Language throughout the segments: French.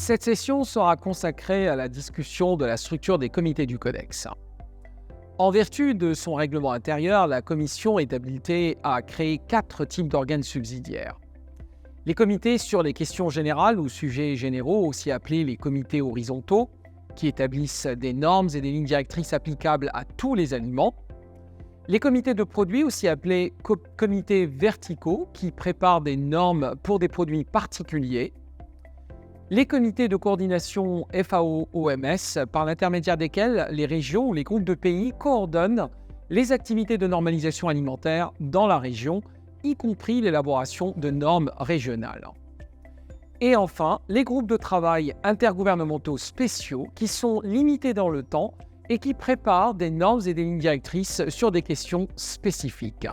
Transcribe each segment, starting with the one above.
Cette session sera consacrée à la discussion de la structure des comités du Codex. En vertu de son règlement intérieur, la Commission est habilitée à créer 4 types d'organes subsidiaires. Les comités sur les questions générales ou sujets généraux, aussi appelés les comités horizontaux, qui établissent des normes et des lignes directrices applicables à tous les aliments. Les comités de produits, aussi appelés comités verticaux, qui préparent des normes pour des produits particuliers. Les comités de coordination FAO-OMS, par l'intermédiaire desquels les régions ou les groupes de pays coordonnent les activités de normalisation alimentaire dans la région, y compris l'élaboration de normes régionales. Et enfin, les groupes de travail intergouvernementaux spéciaux qui sont limités dans le temps et qui préparent des normes et des lignes directrices sur des questions spécifiques.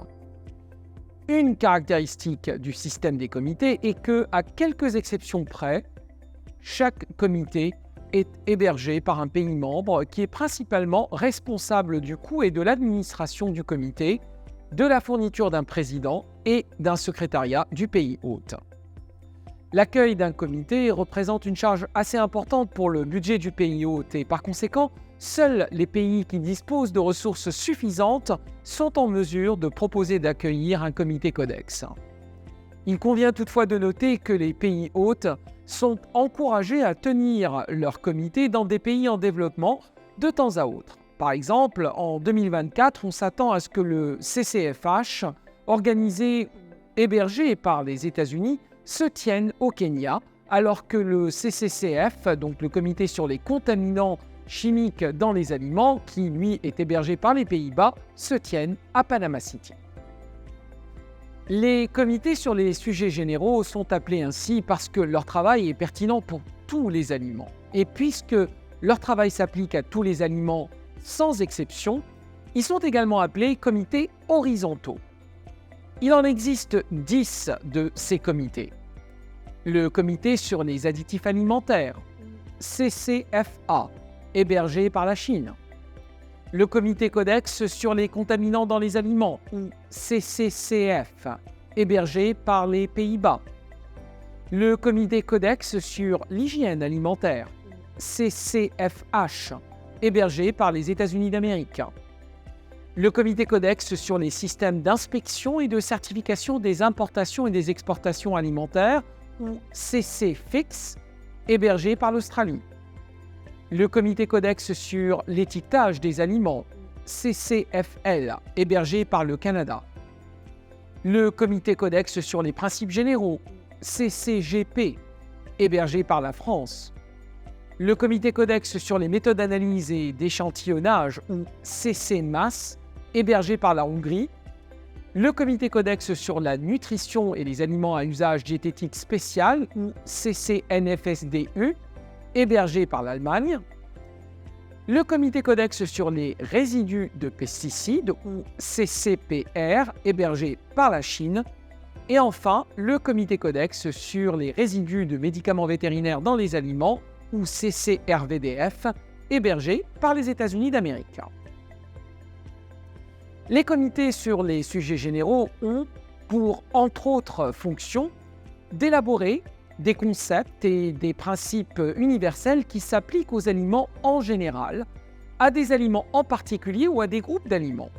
Une caractéristique du système des comités est que, à quelques exceptions près, chaque comité est hébergé par un pays membre qui est principalement responsable du coût et de l'administration du comité, de la fourniture d'un président et d'un secrétariat du pays hôte. L'accueil d'un comité représente une charge assez importante pour le budget du pays hôte et par conséquent, seuls les pays qui disposent de ressources suffisantes sont en mesure de proposer d'accueillir un comité Codex. Il convient toutefois de noter que les pays hôtes sont encouragés à tenir leur comité dans des pays en développement de temps à autre. Par exemple, en 2024, on s'attend à ce que le CCFH, hébergé par les États-Unis, se tienne au Kenya, alors que le CCCF, donc le comité sur les contaminants chimiques dans les aliments, qui lui est hébergé par les Pays-Bas, se tienne à Panama City. Les comités sur les sujets généraux sont appelés ainsi parce que leur travail est pertinent pour tous les aliments. Et puisque leur travail s'applique à tous les aliments sans exception, ils sont également appelés comités horizontaux. Il en existe 10 de ces comités. Le comité sur les additifs alimentaires, CCFA, hébergé par la Chine. Le comité Codex sur les contaminants dans les aliments, ou CCCF, hébergé par les Pays-Bas. Le comité Codex sur l'hygiène alimentaire, CCFH, hébergé par les États-Unis d'Amérique. Le comité Codex sur les systèmes d'inspection et de certification des importations et des exportations alimentaires, ou CCFIX, hébergé par l'Australie. Le comité Codex sur l'étiquetage des aliments, CCFL, hébergé par le Canada. Le comité Codex sur les principes généraux, CCGP, hébergé par la France. Le comité Codex sur les méthodes d'analyse et d'échantillonnage, ou CCMAS, hébergé par la Hongrie. Le comité Codex sur la nutrition et les aliments à usage diététique spécial, ou CCNFSDU, hébergé par l'Allemagne. Le comité Codex sur les résidus de pesticides, ou CCPR, hébergé par la Chine. Et enfin, le comité Codex sur les résidus de médicaments vétérinaires dans les aliments, ou CCRVDF, hébergé par les États-Unis d'Amérique. Les comités sur les sujets généraux ont pour, entre autres fonctions, d'élaborer des concepts et des principes universels qui s'appliquent aux aliments en général, à des aliments en particulier ou à des groupes d'aliments.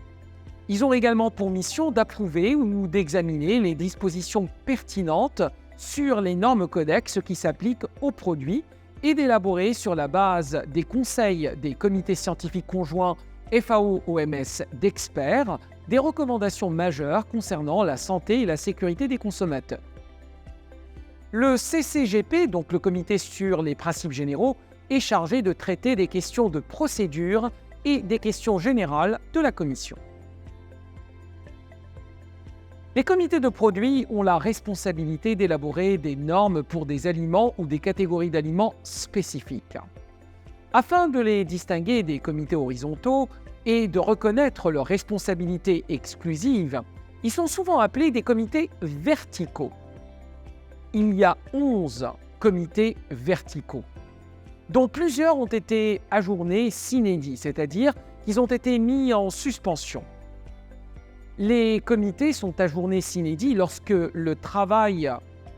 Ils ont également pour mission d'approuver ou d'examiner les dispositions pertinentes sur les normes Codex qui s'appliquent aux produits et d'élaborer sur la base des conseils des comités scientifiques conjoints FAO-OMS d'experts des recommandations majeures concernant la santé et la sécurité des consommateurs. Le CCGP, donc le comité sur les principes généraux, est chargé de traiter des questions de procédure et des questions générales de la Commission. Les comités de produits ont la responsabilité d'élaborer des normes pour des aliments ou des catégories d'aliments spécifiques. Afin de les distinguer des comités horizontaux et de reconnaître leurs responsabilités exclusives, ils sont souvent appelés des comités verticaux. Il y a 11 comités verticaux, dont plusieurs ont été ajournés sine die, c'est-à-dire qu'ils ont été mis en suspension. Les comités sont ajournés sine die lorsque le travail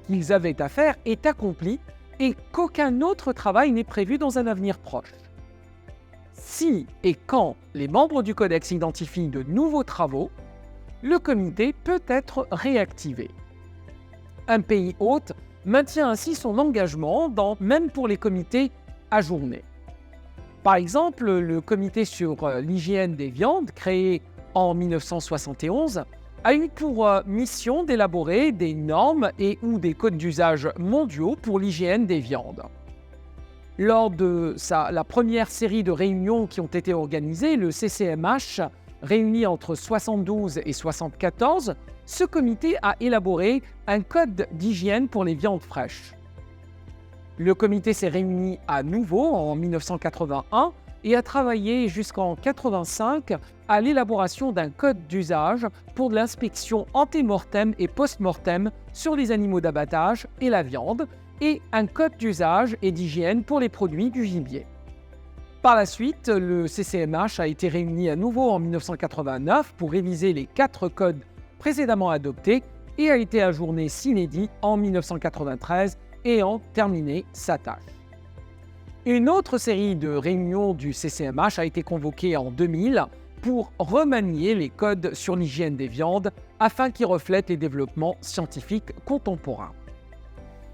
qu'ils avaient à faire est accompli et qu'aucun autre travail n'est prévu dans un avenir proche. Si et quand les membres du Codex identifient de nouveaux travaux, le comité peut être réactivé. Un pays hôte maintient ainsi son engagement, même pour les comités ajournés. Par exemple, le comité sur l'hygiène des viandes, créé en 1971, a eu pour mission d'élaborer des normes et/ou des codes d'usage mondiaux pour l'hygiène des viandes. Lors de la première série de réunions qui ont été organisées, le CCMH, réuni entre 72 et 74, ce comité a élaboré un code d'hygiène pour les viandes fraîches. Le comité s'est réuni à nouveau en 1981 et a travaillé jusqu'en 1985 à l'élaboration d'un code d'usage pour de l'inspection ante-mortem et post-mortem sur les animaux d'abattage et la viande, et un code d'usage et d'hygiène pour les produits du gibier. Par la suite, le CCMH a été réuni à nouveau en 1989 pour réviser les 4 codes précédemment adoptés et a été ajourné sine die en 1993, ayant terminé sa tâche. Une autre série de réunions du CCMH a été convoquée en 2000 pour remanier les codes sur l'hygiène des viandes afin qu'ils reflètent les développements scientifiques contemporains.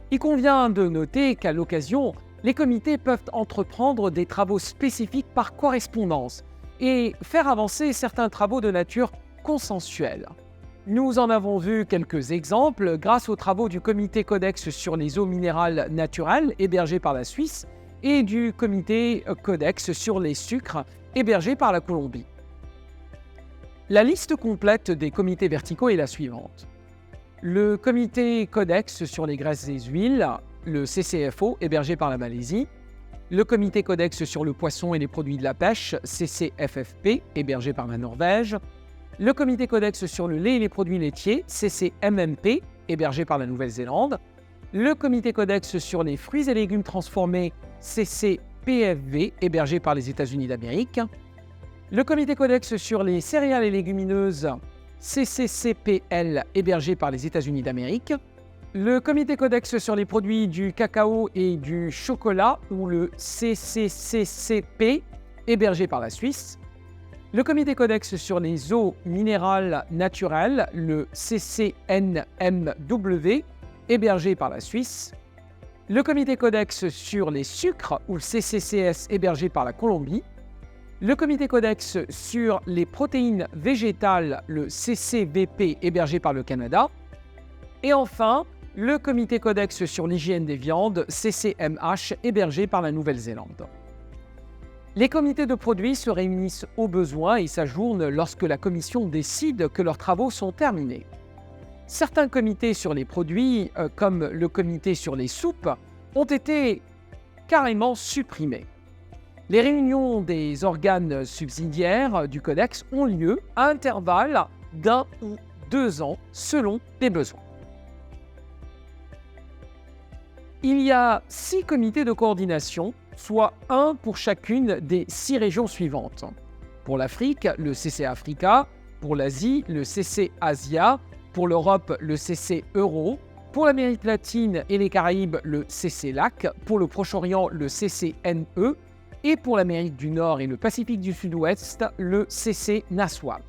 Il convient de noter qu'à l'occasion, les comités peuvent entreprendre des travaux spécifiques par correspondance et faire avancer certains travaux de nature consensuelle. Nous en avons vu quelques exemples grâce aux travaux du comité Codex sur les eaux minérales naturelles hébergé par la Suisse et du comité Codex sur les sucres hébergé par la Colombie. La liste complète des comités verticaux est la suivante. Le comité Codex sur les graisses et huiles, le CCFO, hébergé par la Malaisie. Le comité Codex sur le poisson et les produits de la pêche, CCFFP, hébergé par la Norvège. Le comité Codex sur le lait et les produits laitiers, CCMMP, hébergé par la Nouvelle-Zélande. Le comité Codex sur les fruits et légumes transformés, CCPFV, hébergé par les États-Unis d'Amérique. Le comité Codex sur les céréales et légumineuses, CCCPL, hébergé par les États-Unis d'Amérique. Le comité Codex sur les produits du cacao et du chocolat, ou le CCCCP, hébergé par la Suisse. Le comité Codex sur les eaux minérales naturelles, le CCNMW, hébergé par la Suisse. Le comité Codex sur les sucres, ou le CCCS, hébergé par la Colombie. Le comité Codex sur les protéines végétales, le CCVP, hébergé par le Canada. Et enfin, le comité Codex sur l'hygiène des viandes, CCMH, hébergé par la Nouvelle-Zélande. Les comités de produits se réunissent au besoin et s'ajournent lorsque la commission décide que leurs travaux sont terminés. Certains comités sur les produits, comme le comité sur les soupes, ont été carrément supprimés. Les réunions des organes subsidiaires du Codex ont lieu à intervalles d'1 ou 2 ans selon les besoins. Il y a 6 comités de coordination, soit un pour chacune des 6 régions suivantes. Pour l'Afrique, le CC Africa, pour l'Asie, le CC Asia, pour l'Europe, le CC Euro, pour l'Amérique latine et les Caraïbes, le CC LAC, pour le Proche-Orient, le CCNE, et pour l'Amérique du Nord et le Pacifique du Sud-Ouest, le CC NASWAP.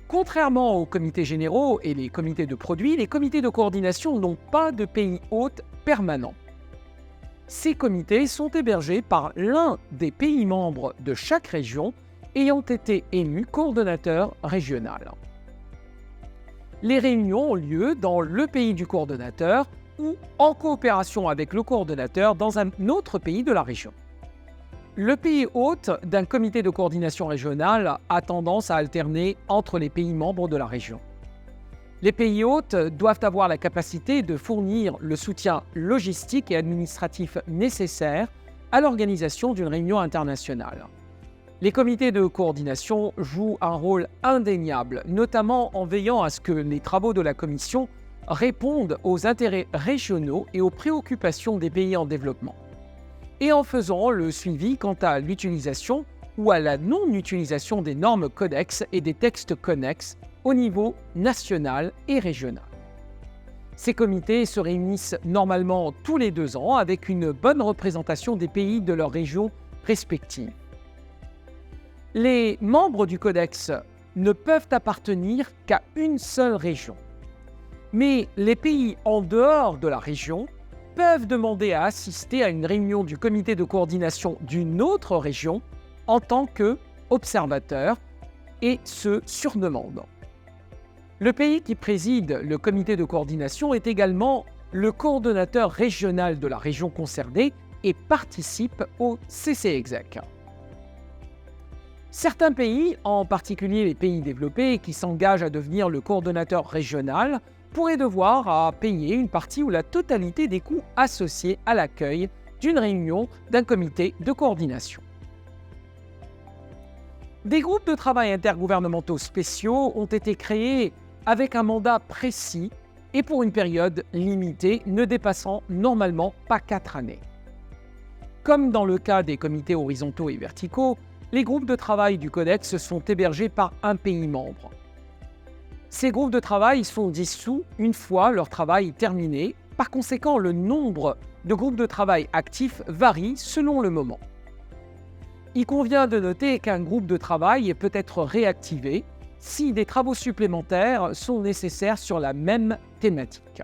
Contrairement aux comités généraux et les comités de produits, les comités de coordination n'ont pas de pays hôte permanent. Ces comités sont hébergés par l'un des pays membres de chaque région ayant été élu coordonnateur régional. Les réunions ont lieu dans le pays du coordonnateur ou en coopération avec le coordonnateur dans un autre pays de la région. Le pays hôte d'un comité de coordination régionale a tendance à alterner entre les pays membres de la région. Les pays hôtes doivent avoir la capacité de fournir le soutien logistique et administratif nécessaire à l'organisation d'une réunion internationale. Les comités de coordination jouent un rôle indéniable, notamment en veillant à ce que les travaux de la Commission répondent aux intérêts régionaux et aux préoccupations des pays en développement, et en faisant le suivi quant à l'utilisation ou à la non-utilisation des normes codex et des textes connexes au niveau national et régional. Ces comités se réunissent normalement tous les 2 ans avec une bonne représentation des pays de leur région respective. Les membres du Codex ne peuvent appartenir qu'à une seule région. Mais les pays en dehors de la région peuvent demander à assister à une réunion du comité de coordination d'une autre région en tant qu'observateurs et se surnommant. Le pays qui préside le comité de coordination est également le coordonnateur régional de la région concernée et participe au CCExec. Certains pays, en particulier les pays développés qui s'engagent à devenir le coordonnateur régional, pourraient devoir payer une partie ou la totalité des coûts associés à l'accueil d'une réunion d'un comité de coordination. Des groupes de travail intergouvernementaux spéciaux ont été créés avec un mandat précis et pour une période limitée, ne dépassant normalement pas 4 années. Comme dans le cas des comités horizontaux et verticaux, les groupes de travail du Codex sont hébergés par un pays membre. Ces groupes de travail sont dissous une fois leur travail terminé. Par conséquent, le nombre de groupes de travail actifs varie selon le moment. Il convient de noter qu'un groupe de travail peut être réactivé si des travaux supplémentaires sont nécessaires sur la même thématique.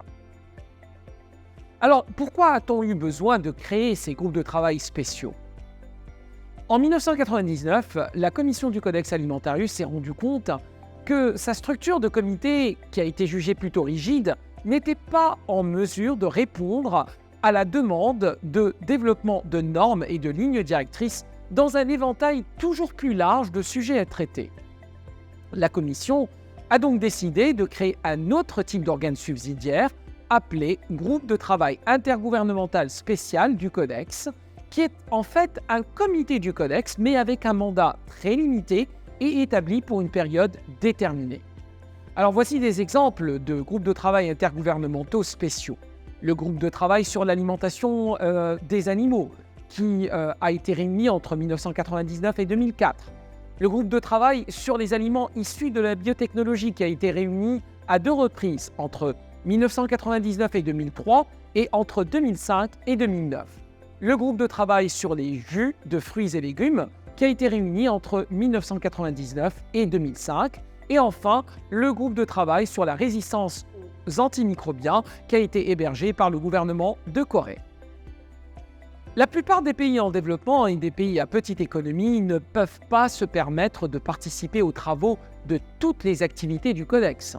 Alors, pourquoi a-t-on eu besoin de créer ces groupes de travail spéciaux ? En 1999, la commission du Codex Alimentarius s'est rendue compte que sa structure de comité, qui a été jugée plutôt rigide, n'était pas en mesure de répondre à la demande de développement de normes et de lignes directrices dans un éventail toujours plus large de sujets à traiter. La commission a donc décidé de créer un autre type d'organe subsidiaire appelé Groupe de travail intergouvernemental spécial du Codex, qui est en fait un comité du Codex, mais avec un mandat très limité et établi pour une période déterminée. Alors voici des exemples de groupes de travail intergouvernementaux spéciaux. Le groupe de travail sur l'alimentation des animaux, qui a été réuni entre 1999 et 2004. Le groupe de travail sur les aliments issus de la biotechnologie, qui a été réuni à 2 reprises, entre 1999 et 2003 et entre 2005 et 2009. Le groupe de travail sur les jus de fruits et légumes, qui a été réuni entre 1999 et 2005. Et enfin, le groupe de travail sur la résistance aux antimicrobiens, qui a été hébergé par le gouvernement de Corée. La plupart des pays en développement et des pays à petite économie ne peuvent pas se permettre de participer aux travaux de toutes les activités du Codex.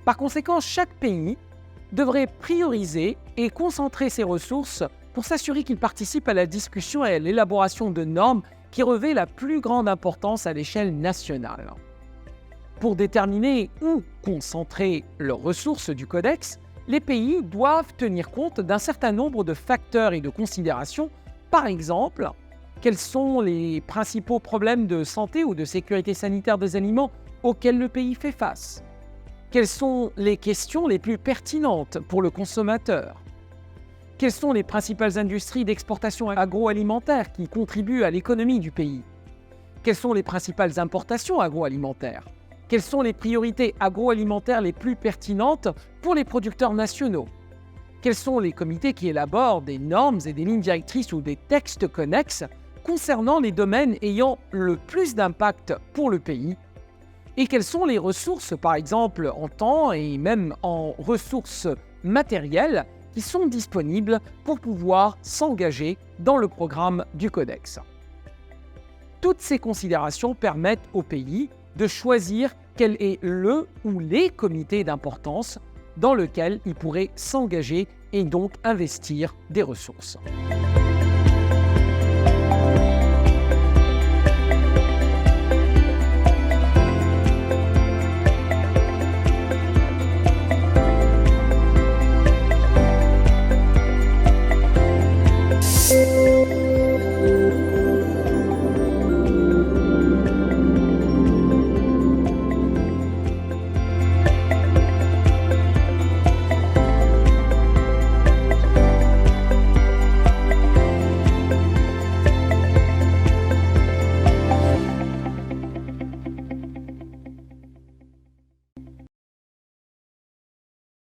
Par conséquent, chaque pays devrait prioriser et concentrer ses ressources pour s'assurer qu'il participe à la discussion et à l'élaboration de normes qui revêtent la plus grande importance à l'échelle nationale. Pour déterminer où concentrer leurs ressources du Codex, les pays doivent tenir compte d'un certain nombre de facteurs et de considérations. Par exemple, quels sont les principaux problèmes de santé ou de sécurité sanitaire des aliments auxquels le pays fait face? Quelles sont les questions les plus pertinentes pour le consommateur? Quelles sont les principales industries d'exportation agroalimentaire qui contribuent à l'économie du pays? Quelles sont les principales importations agroalimentaires? Quelles sont les priorités agroalimentaires les plus pertinentes pour les producteurs nationaux? Quels sont les comités qui élaborent des normes et des lignes directrices ou des textes connexes concernant les domaines ayant le plus d'impact pour le pays? Et quelles sont les ressources, par exemple en temps et même en ressources matérielles, qui sont disponibles pour pouvoir s'engager dans le programme du Codex? Toutes ces considérations permettent au pays de choisir quel est le ou les comités d'importance dans lesquels il pourrait s'engager et donc investir des ressources.